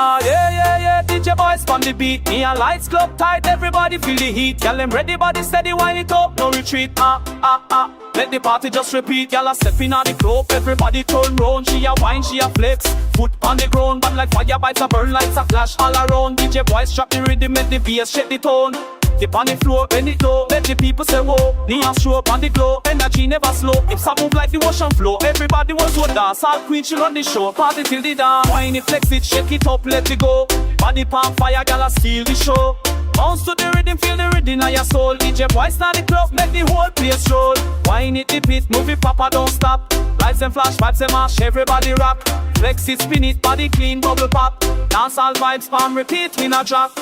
Ah, yeah, DJ Boyce on the beat. Me and lights club tight, everybody feel the heat. Girl, them ready, body steady, wind it up, no retreat. Let the party just repeat. Girl, a stepping on the club, everybody turn round. She a wine, she a flex, foot on the ground. But like fire bites a burn, lights a flash all around. DJ Boyce drop the rhythm, make the bass shake the tone. Dip on the floor, bend it low, let the people say whoa. Neon show up on the glow, energy never slow. If some move like the ocean flow, everybody was so dance. All queen she run the show, party till the dawn. Wine it, flex it, shake it up, let it go. Body pump fire, girl a steal the show. Bounce to the rhythm, feel the rhythm of your soul. DJ Boyce start the club, make the whole place roll. Wine it, dip it, move it, papa don't stop. Lights and flash, vibes and mash, everybody rock. Flex it, spin it, body clean, bubble pop. Dance all vibes, palm repeat, we not drop.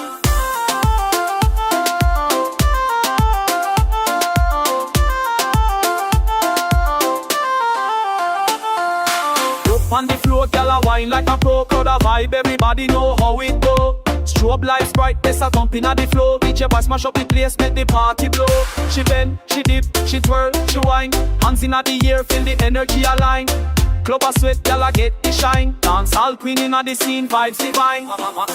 On the floor, girl a wine like a pro. Crowd a vibe, everybody know how it go. Strobe lights bright, there's a thump inna the flow. DJ Boyce smash up the place, make the party blow. She bend, she dip, she twirl, she whine. Hands inna the air, feel the energy align. Club a sweat, girl a get the shine. Dance all queen inna the scene, vibes divine.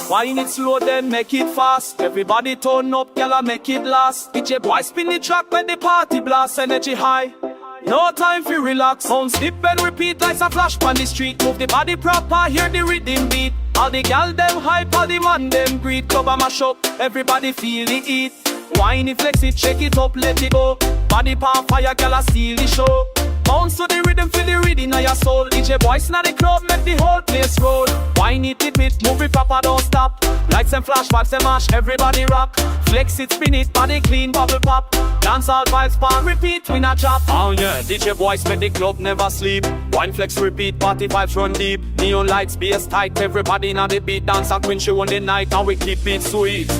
Wine it slow, then make it fast. Everybody turn up, girl a make it last. DJ Boyce spin the track when the party blast, energy high. No time for relax, sound skip and repeat like a flash on the street. Move the body proper, hear the rhythm beat. All the gal them hype, all the man them greet. Club a mash up, everybody feel the heat. Wine it, flex it, shake it up, let it go. Body palm fire, gal a steal the show. Bounce to the rhythm, feel the rhythm of your soul. DJ Boyce na the club, make the whole place roll. Wine it, dip it, move it proper, don't stop. Lights and flash, vibes and mash, everybody rock. Flex it, spin it, body clean, bubble pop. Dance all vibes, palm repeat, we not drop. Oh yeah, DJ Boyce make the club never sleep. Wine flex repeat, party vibes run deep. Neon lights, bass tight, everybody na the beat. Dance and queen she on the night, and we keep it sweet.